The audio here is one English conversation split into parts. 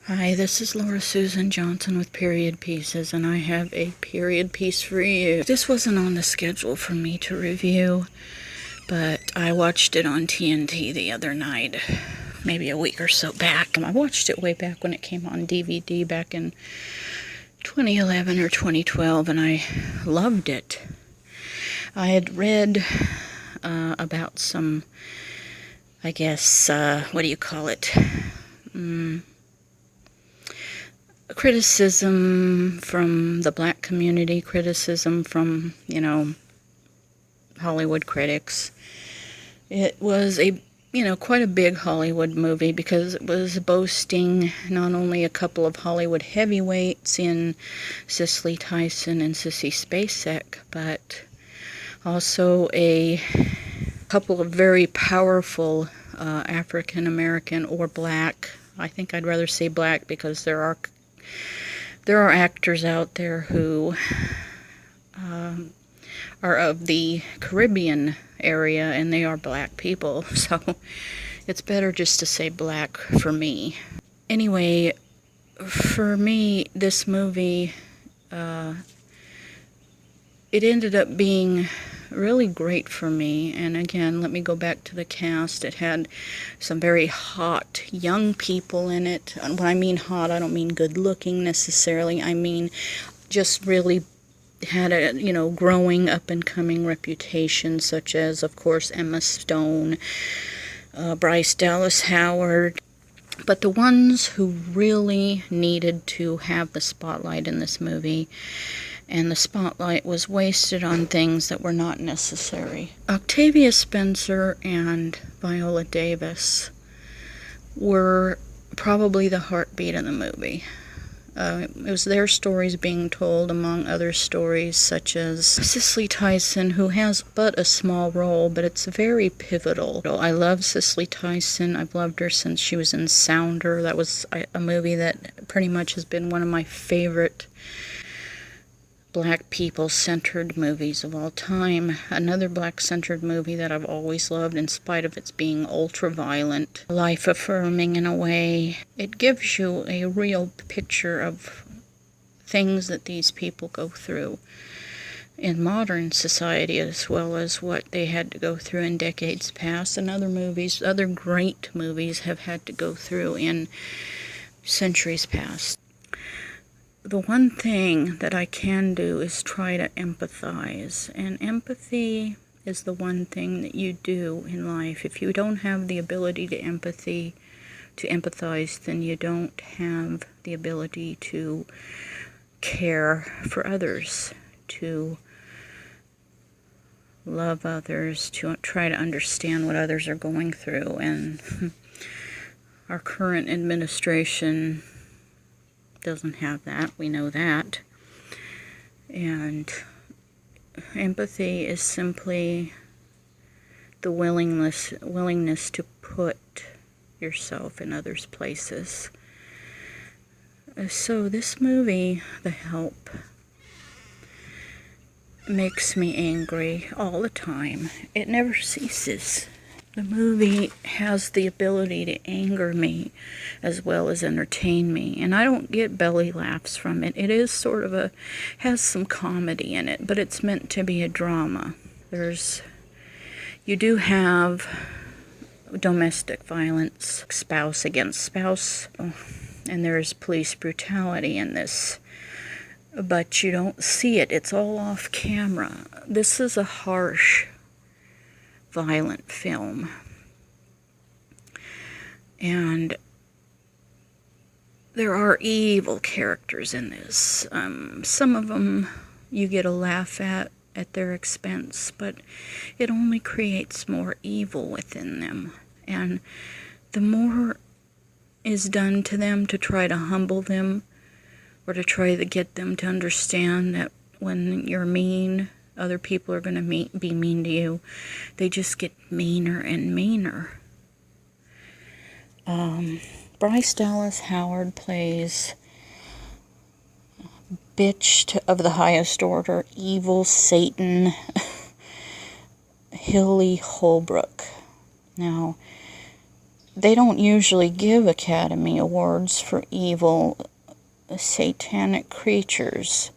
Hi, this is Laura Susan Johnson with Period Pieces, and I have a period piece for you. This wasn't on the schedule for me to review, but I watched it on TNT the other night, maybe a week or so back. I watched it way back when it came on DVD back in 2011 or 2012, and I loved it. I had read about some, I guess, what do you call it? Criticism from the black community, criticism from, Hollywood critics. It was quite a big Hollywood movie because it was boasting not only a couple of Hollywood heavyweights in Cicely Tyson and Sissy Spacek, but also a couple of very powerful African American or black. I think I'd rather say black because there are actors out there who are of the Caribbean area, and they are black people, so it's better just to say black for me. Anyway, for me, this movie, it ended up being really great for me. And again, let me go back to the cast. It had some very hot young people in it. When I mean hot, I don't mean good looking necessarily. I mean just really had a growing up and coming reputation, such as, of course, Emma Stone, Bryce Dallas Howard. But the ones who really needed to have the spotlight in this movie, and the spotlight was wasted on things that were not necessary. Octavia Spencer and Viola Davis were probably the heartbeat of the movie. It was their stories being told among other stories, such as Cicely Tyson, who has but a small role, but it's very pivotal. I love Cicely Tyson. I've loved her since she was in Sounder. That was a movie that pretty much has been one of my favorite black people-centered movies of all time. Another black-centered movie that I've always loved, in spite of its being ultra-violent, life-affirming in a way. It gives you a real picture of things that these people go through in modern society, as well as what they had to go through in decades past, and other great movies have had to go through in centuries past. The one thing that I can do is try to empathize, and empathy is the one thing that you do in life. If you don't have the ability to empathize, then you don't have the ability to care for others, to love others, to try to understand what others are going through. And our current administration doesn't have that, we know that. And empathy is simply the willingness to put yourself in others' places. So this movie, The Help, makes me angry all the time. It never ceases. The movie has the ability to anger me as well as entertain me, and I don't get belly laughs from it. It is sort of has some comedy in it, but it's meant to be a drama. You do have domestic violence, spouse against spouse, and there's police brutality in this, but you don't see it. It's all off camera. This is a harsh, violent film, and there are evil characters in this. Some of them you get a laugh at their expense, but it only creates more evil within them, and the more is done to them to try to humble them, or to try to get them to understand that when you're mean, other people are going to be mean to you. They just get meaner and meaner. Bryce Dallas Howard plays bitch of the highest order, evil Satan, Hilly Holbrook. Now, they don't usually give Academy Awards for evil, satanic creatures.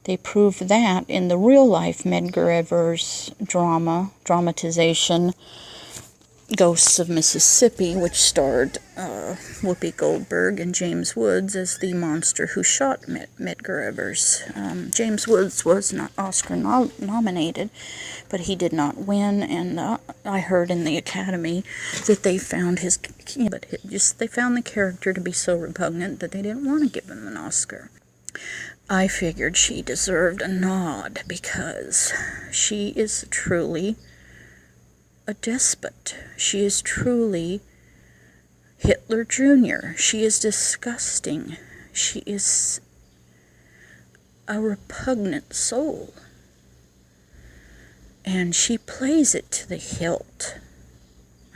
They proved that in the real-life Medgar Evers dramatization, Ghosts of Mississippi, which starred Whoopi Goldberg and James Woods as the monster who shot Medgar Evers. James Woods was not Oscar nominated, but he did not win, and I heard in the Academy that they found they found the character to be so repugnant that they didn't want to give him an Oscar. I figured she deserved a nod because she is truly a despot. She is truly Hitler Jr. She is disgusting. She is a repugnant soul. And she plays it to the hilt.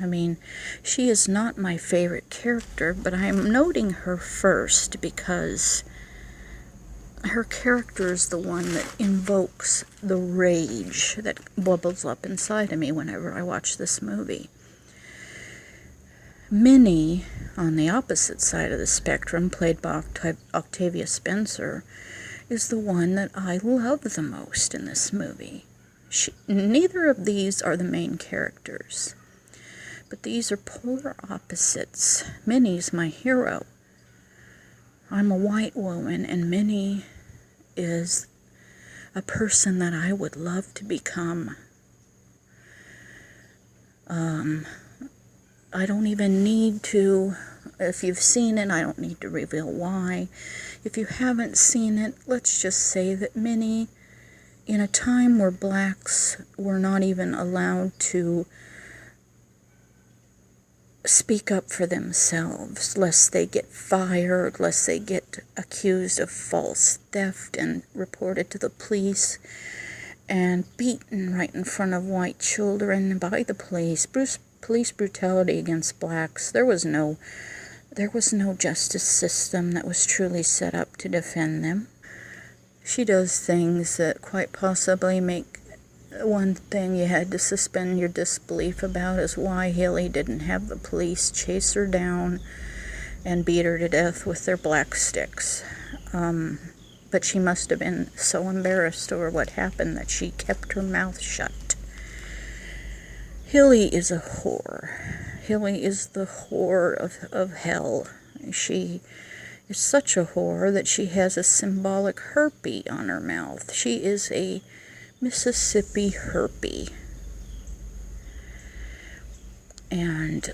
I mean, she is not my favorite character, but I'm noting her first because her character is the one that invokes the rage that bubbles up inside of me whenever I watch this movie. Minnie, on the opposite side of the spectrum, played by Octavia Spencer, is the one that I love the most in this movie. Neither of these are the main characters, but these are polar opposites. Minnie's my hero. I'm a white woman, and Minnie is a person that I would love to become. I don't even need to, if you've seen it, I don't need to reveal why. If you haven't seen it, let's just say that Minnie, in a time where blacks were not even allowed to speak up for themselves, lest they get fired, lest they get accused of false theft and reported to the police and beaten right in front of white children by the police. Police brutality against blacks. There was no justice system that was truly set up to defend them. She does things that quite possibly make one thing you had to suspend your disbelief about is why Hilly didn't have the police chase her down and beat her to death with their black sticks. But she must have been so embarrassed over what happened that she kept her mouth shut. Hilly is a whore. Hilly is the whore of hell. She is such a whore that she has a symbolic herpy on her mouth. She is a Mississippi herpy. And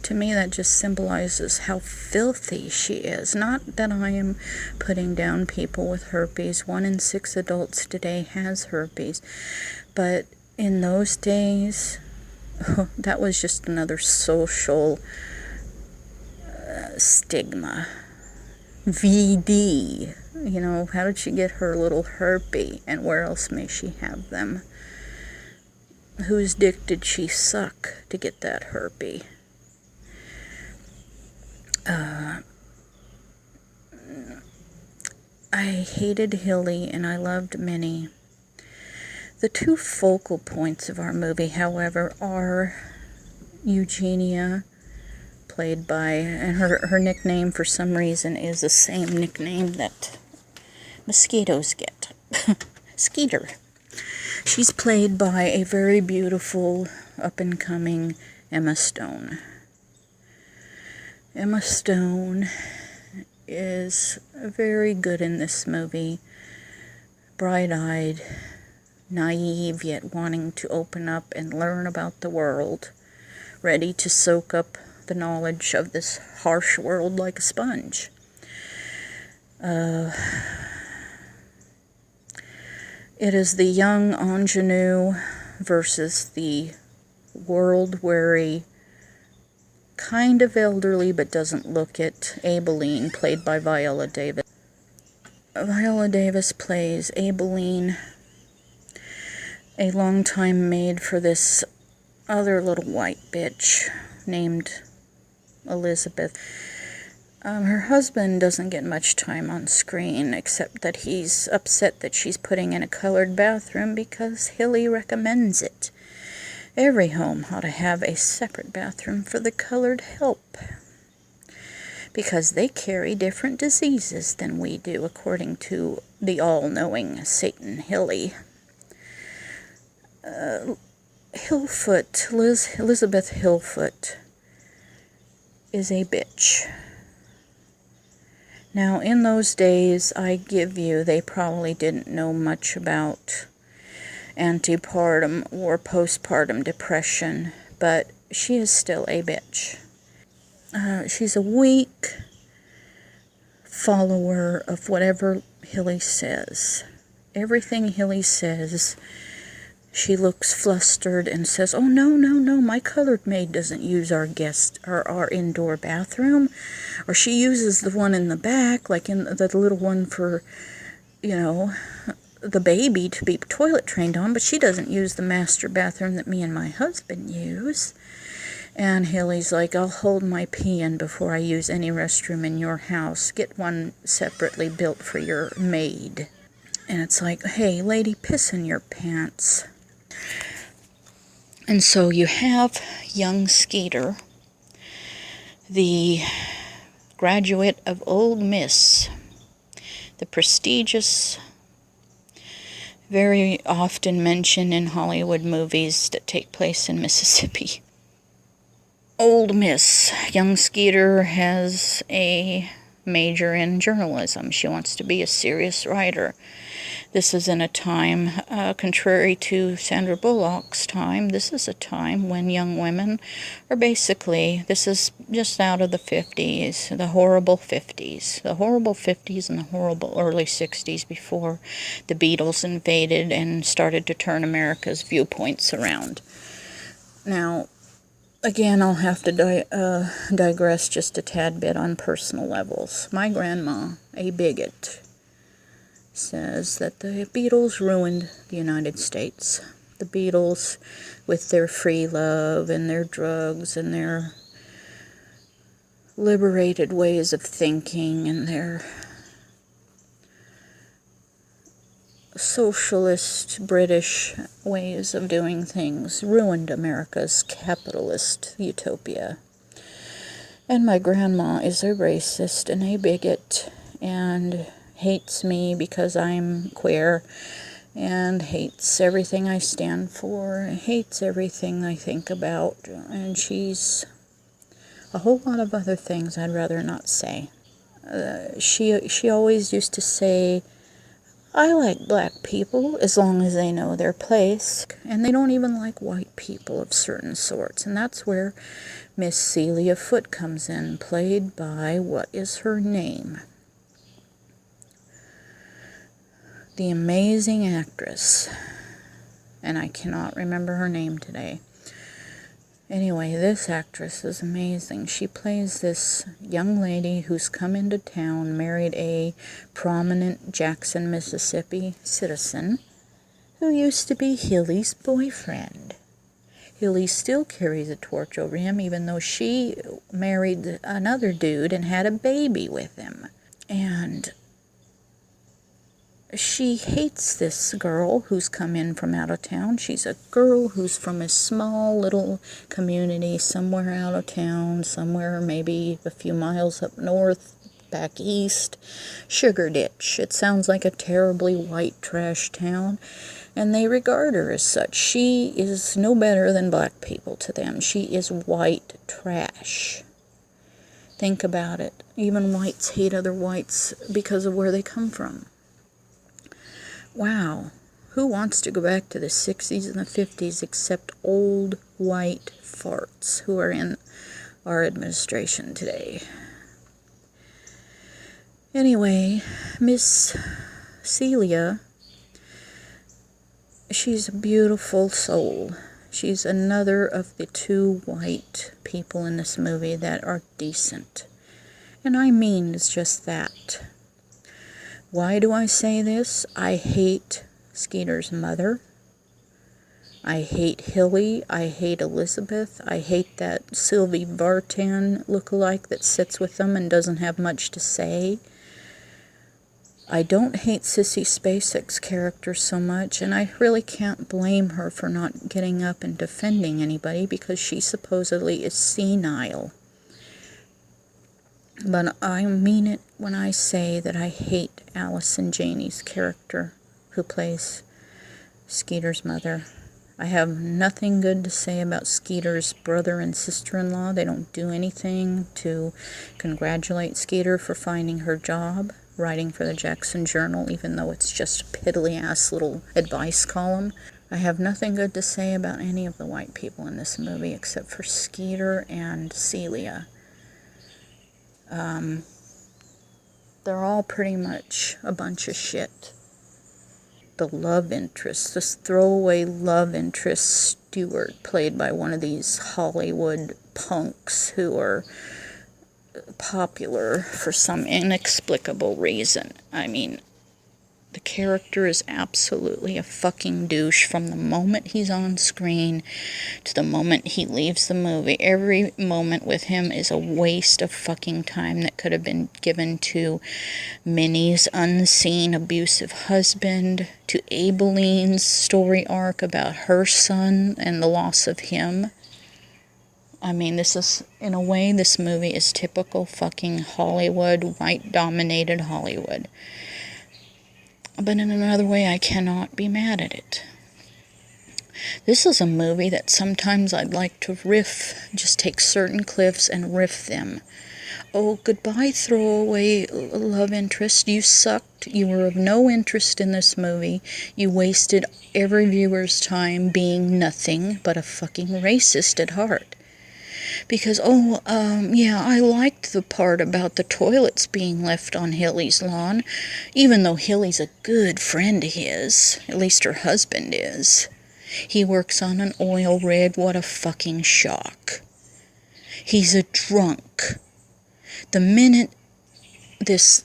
to me that just symbolizes how filthy she is. Not that I am putting down people with herpes. 1 in 6 adults today has herpes. But in those days, that was just another social stigma. VD. You know, how did she get her little herpy? And where else may she have them? Whose dick did she suck to get that herpy? I hated Hilly and I loved Minnie. The two focal points of our movie, however, are Eugenia, played by, and her nickname for some reason is the same nickname that mosquitoes get. Skeeter. She's played by a very beautiful, up-and-coming Emma Stone. Emma Stone is very good in this movie. Bright-eyed, naive, yet wanting to open up and learn about the world. Ready to soak up the knowledge of this harsh world like a sponge. It is the young ingenue versus the world-weary, kind of elderly but doesn't look it, Aibileen, played by Viola Davis. Viola Davis plays Aibileen, a longtime maid for this other little white bitch named Elizabeth. Her husband doesn't get much time on screen, except that he's upset that she's putting in a colored bathroom because Hilly recommends it. Every home ought to have a separate bathroom for the colored help, because they carry different diseases than we do, according to the all-knowing Satan Hilly. Elizabeth Hillfoot is a bitch. Now, in those days, I give you, they probably didn't know much about antepartum or postpartum depression, but she is still a bitch. She's a weak follower of whatever Hilly says. Everything Hilly says, she looks flustered and says, "Oh, no, my colored maid doesn't use our indoor bathroom." Or she uses the one in the back, like in the little one for, the baby to be toilet trained on, but she doesn't use the master bathroom that me and my husband use. And Hilly's like, "I'll hold my pee in before I use any restroom in your house. Get one separately built for your maid." And it's like, hey, lady, piss in your pants. And so you have young Skeeter, the graduate of Old Miss, the prestigious, very often mentioned in Hollywood movies that take place in Mississippi. Old Miss. Young Skeeter has a major in journalism. She wants to be a serious writer. This is in a time, contrary to Sandra Bullock's time, this is a time when young women are basically, this is just out of the 50s, the horrible 50s. The horrible 50s and the horrible early 60s before the Beatles invaded and started to turn America's viewpoints around. Now, again, I'll have to digress just a tad bit on personal levels. My grandma, a bigot, says that the Beatles ruined the United States. The Beatles, with their free love and their drugs and their liberated ways of thinking and their socialist British ways of doing things, ruined America's capitalist utopia. And my grandma is a racist and a bigot and hates me because I'm queer, and hates everything I stand for, hates everything I think about, and she's a whole lot of other things I'd rather not say. She always used to say, "I like black people as long as they know their place," and they don't even like white people of certain sorts, and that's where Miss Celia Foote comes in, played by, what is her name? The amazing actress, and I cannot remember her name today. Anyway, this actress is amazing. She plays this young lady who's come into town, married a prominent Jackson, Mississippi citizen who used to be Hilly's boyfriend. Hilly still carries a torch over him, even though she married another dude and had a baby with him. And she hates this girl who's come in from out of town. She's a girl who's from a small little community somewhere out of town, somewhere maybe a few miles up north, back east. Sugar Ditch. It sounds like a terribly white trash town, and they regard her as such. She is no better than black people to them. She is white trash. Think about it. Even whites hate other whites because of where they come from. Wow, who wants to go back to the 60s and the 50s except old white farts who are in our administration today? Anyway, Miss Celia, she's a beautiful soul. She's another of the two white people in this movie that are decent. And I mean, it's just that. Why do I say this? I hate Skeeter's mother. I hate Hilly. I hate Elizabeth. I hate that Sylvie Vartan lookalike that sits with them and doesn't have much to say. I don't hate Sissy Spacek's character so much, and I really can't blame her for not getting up and defending anybody because she supposedly is senile. But I mean it when I say that I hate Allison Janney's character, who plays Skeeter's mother. I have nothing good to say about Skeeter's brother and sister-in-law. They don't do anything to congratulate Skeeter for finding her job, writing for the Jackson Journal, even though it's just a piddly-ass little advice column. I have nothing good to say about any of the white people in this movie except for Skeeter and Celia. They're all pretty much a bunch of shit. The love interest, this throwaway love interest, Stewart, played by one of these Hollywood punks who are popular for some inexplicable reason. I mean, the character is absolutely a fucking douche from the moment he's on screen to the moment he leaves the movie. Every moment with him is a waste of fucking time that could have been given to Minnie's unseen abusive husband, to Abilene's story arc about her son and the loss of him. I mean, this is, in a way, this movie is typical fucking Hollywood, white-dominated Hollywood. But in another way, I cannot be mad at it. This is a movie that sometimes I'd like to riff, just take certain clips and riff them. Oh, goodbye, throwaway love interest. You sucked. You were of no interest in this movie. You wasted every viewer's time being nothing but a fucking racist at heart. Because, yeah, I liked the part about the toilets being left on Hilly's lawn, even though Hilly's a good friend of his, at least her husband is. He works on an oil rig, what a fucking shock. He's a drunk. The minute this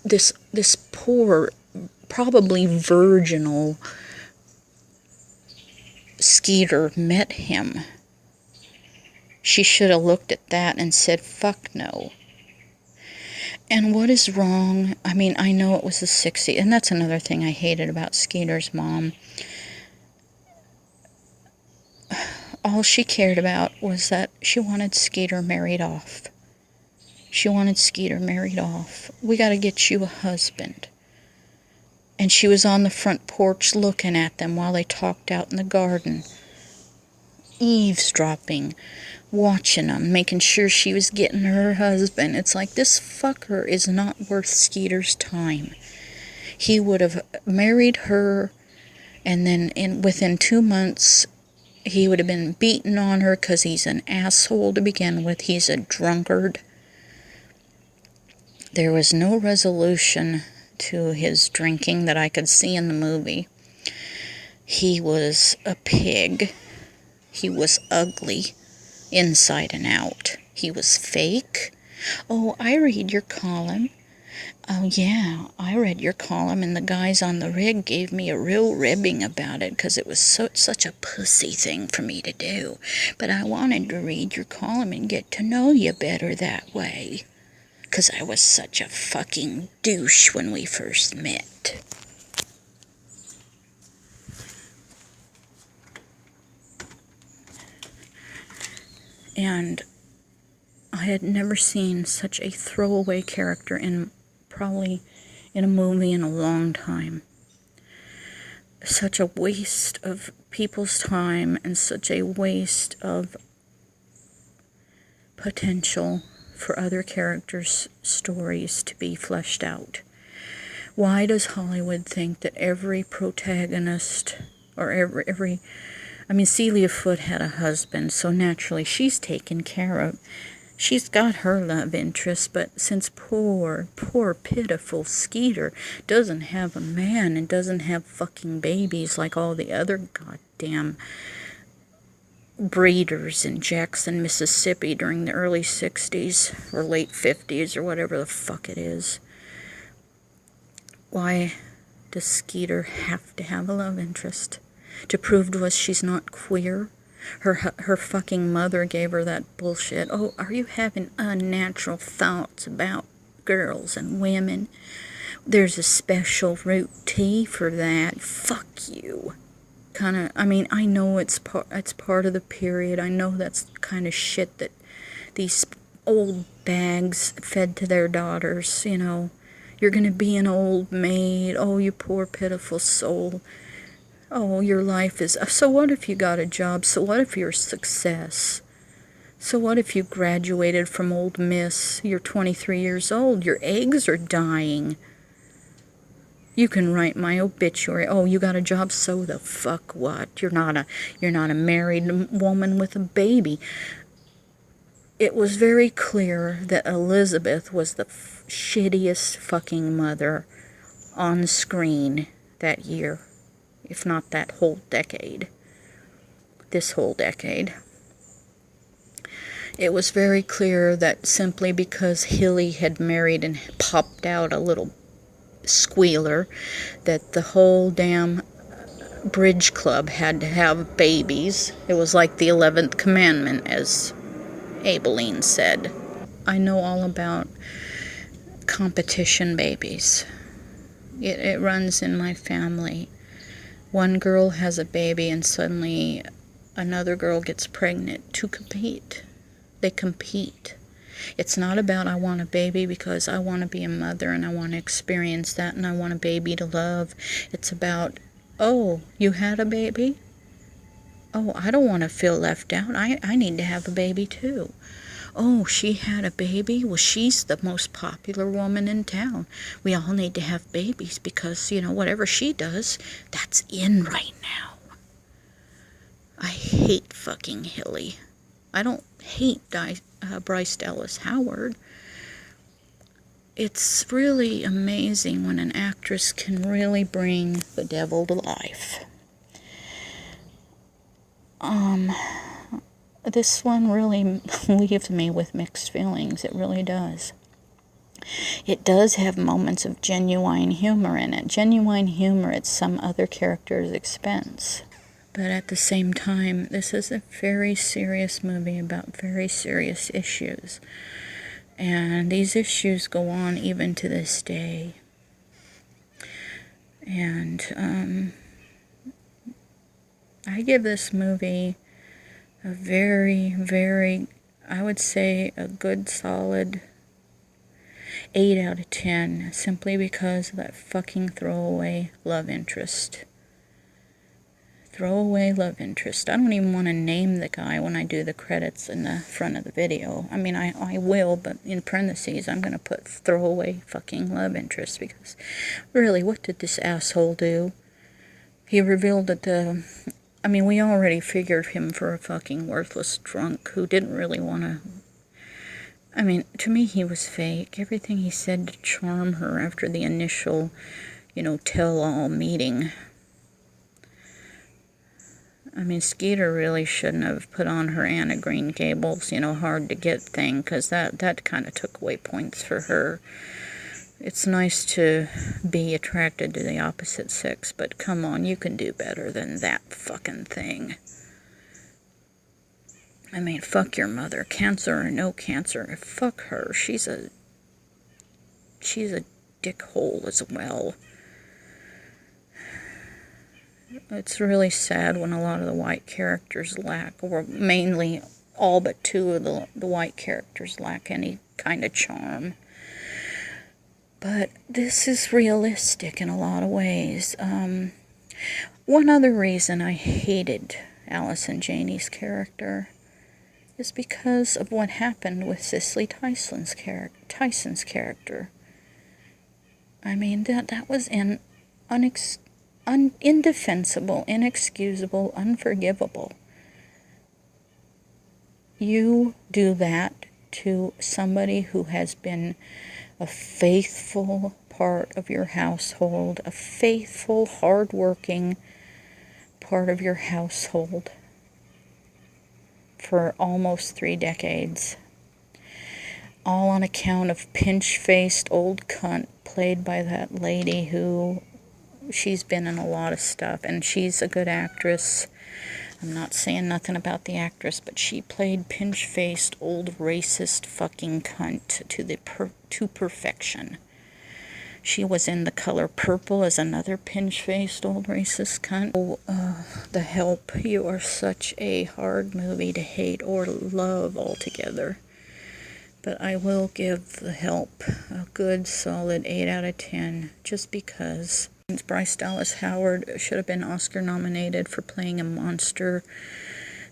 poor, probably virginal Skeeter met him, she should have looked at that and said, fuck no. And what is wrong? I mean, I know it was the 60s, and that's another thing I hated about Skeeter's mom. All she cared about was that she wanted Skeeter married off. She wanted Skeeter married off. We got to get you a husband. And she was on the front porch looking at them while they talked out in the garden, eavesdropping, watching them, making sure she was getting her husband. It's like, this fucker is not worth Skeeter's time. He would have married her, and then within 2 months, he would have been beaten on her because he's an asshole to begin with. He's a drunkard. There was no resolution to his drinking that I could see in the movie. He was a pig. He was ugly, inside and out. He was fake. Oh, I read your column. Oh, yeah, I read your column, and the guys on the rig gave me a real ribbing about it because it was such a pussy thing for me to do. But I wanted to read your column and get to know you better that way. Because I was such a fucking douche when we first met. And I had never seen such a throwaway character probably in a movie in a long time. Such a waste of people's time and such a waste of potential for other characters' stories to be fleshed out. Why does Hollywood think that every protagonist, or every I mean, Celia Foote had a husband, so naturally she's taken care of. She's got her love interest, but since poor, pitiful Skeeter doesn't have a man and doesn't have fucking babies like all the other goddamn breeders in Jackson, Mississippi during the early 60s or late 50s or whatever the fuck it is. Why does Skeeter have to have a love interest? To prove to us she's not queer? Her fucking mother gave her that bullshit. Oh, are you having unnatural thoughts about girls and women? there's a special root tea for that. Fuck you. Kind of, I mean, I know it's part of the period. I know that's kind of shit that these old bags fed to their daughters, you know. You're gonna be an old maid. Oh, you poor pitiful soul. Oh, your life is... So what if you got a job? So what if you're a success? So what if you graduated from Old Miss? You're 23 years old. Your eggs are dying. You can write my obituary. Oh, you got a job? So the fuck what? You're not a married woman with a baby. It was very clear that Elizabeth was the shittiest fucking mother on screen that year, if not that whole decade. This whole decade. It was very clear that simply because Hilly had married and popped out a little squealer, that the whole damn bridge club had to have babies. It was like the 11th commandment, as Abilene said. I know all about competition babies. It runs in my family. One girl has a baby and suddenly another girl gets pregnant to compete. They compete. It's not about I want a baby because I want to be a mother and I want to experience that and I want a baby to love. It's about, oh, you had a baby? Oh, I don't want to feel left out. I need to have a baby too. Oh, she had a baby? Well, she's the most popular woman in town. We all need to have babies because, you know, whatever she does, that's in right now. I hate fucking Hilly. I don't hate Bryce Dallas Howard. It's really amazing when an actress can really bring the devil to life. This one really leaves me with mixed feelings. It really does. It does have moments of genuine humor in it. Genuine humor at some other character's expense. But at the same time, this is a very serious movie about very serious issues. And these issues go on even to this day. And I give this movie a very, very, I would say a good solid 8 out of 10, simply because of that fucking throwaway love interest. Throwaway love interest. I don't even want to name the guy when I do the credits in the front of the video. I mean, I will, but in parentheses, I'm going to put throwaway fucking love interest, because really, what did this asshole do? He revealed that I mean, we already figured him for a fucking worthless drunk who didn't really want to... I mean, to me, he was fake. Everything he said to charm her after the initial, you know, tell-all meeting. I mean, Skeeter really shouldn't have put on her Anna Green Gables, you know, hard-to-get thing, because that kind of took away points for her. It's nice to be attracted to the opposite sex, but come on, you can do better than that fucking thing. I mean, fuck your mother, cancer or no cancer, fuck her. She's a dickhole as well. It's really sad when a lot of the white characters lack, or mainly all but 2 of the white characters lack any kind of charm. But this is realistic in a lot of ways. One other reason I hated Allison Janney's character is because of what happened with Cicely Tyson's character. I mean, that was indefensible, inexcusable, unforgivable. You do that to somebody who has been a faithful part of your household, a faithful, hard-working part of your household for almost 3 decades. All on account of pinch-faced old cunt played by that lady who, she's been in a lot of stuff, and she's a good actress. I'm not saying nothing about the actress, but she played pinch-faced old racist fucking cunt to perfection. She was in The Color Purple as another pinch-faced old racist cunt. Oh, The Help. You are such a hard movie to hate or love altogether. But I will give The Help a good solid 8 out of 10, just because. Bryce Dallas Howard should have been Oscar nominated for playing a monster,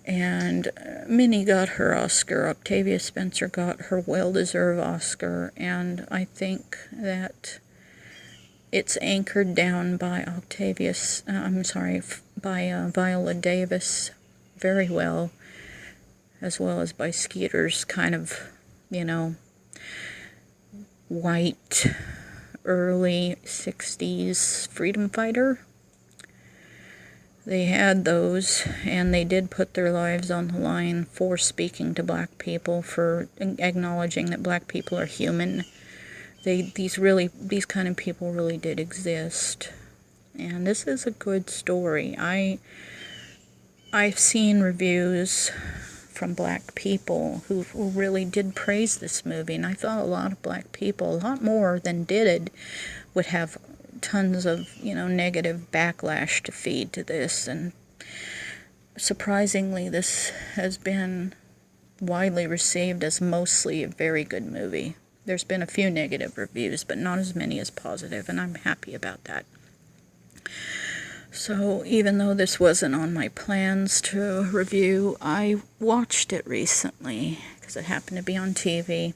and Minnie got her Oscar. Octavia Spencer got her well-deserved Oscar, and I think that it's anchored down by Viola Davis very well as by Skeeter's kind of, white, early 60s freedom fighter. They had those, and they did put their lives on the line for speaking to black people, for acknowledging that black people are human. These kind of people really did exist. And this is a good story. I've seen reviews from black people who really did praise this movie, and I thought a lot of black people, a lot more than did, would have tons of, negative backlash to feed to this. And surprisingly, this has been widely received as mostly a very good movie. There's been a few negative reviews, but not as many as positive, and I'm happy about that. So even though this wasn't on my plans to review, I watched it recently because it happened to be on TV.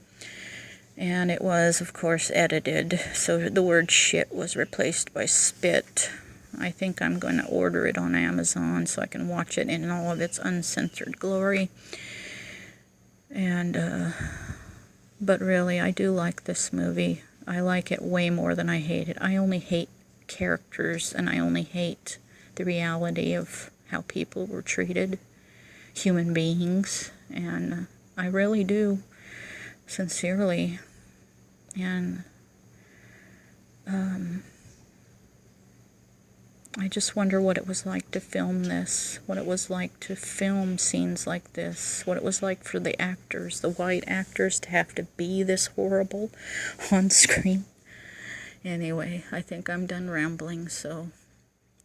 And it was, of course, edited, so the word shit was replaced by spit. I think I'm going to order it on Amazon so I can watch it in all of its uncensored glory. And, but really, I do like this movie. I like it way more than I hate it. I only hate characters, and I only hate the reality of how people were treated, human beings, and I really do, sincerely. And I just wonder what it was like to film this, what it was like to film scenes like this, what it was like for the actors, the white actors, to have to be this horrible on screen. Anyway, I think I'm done rambling, so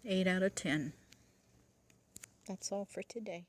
8 out of 10. That's all for today.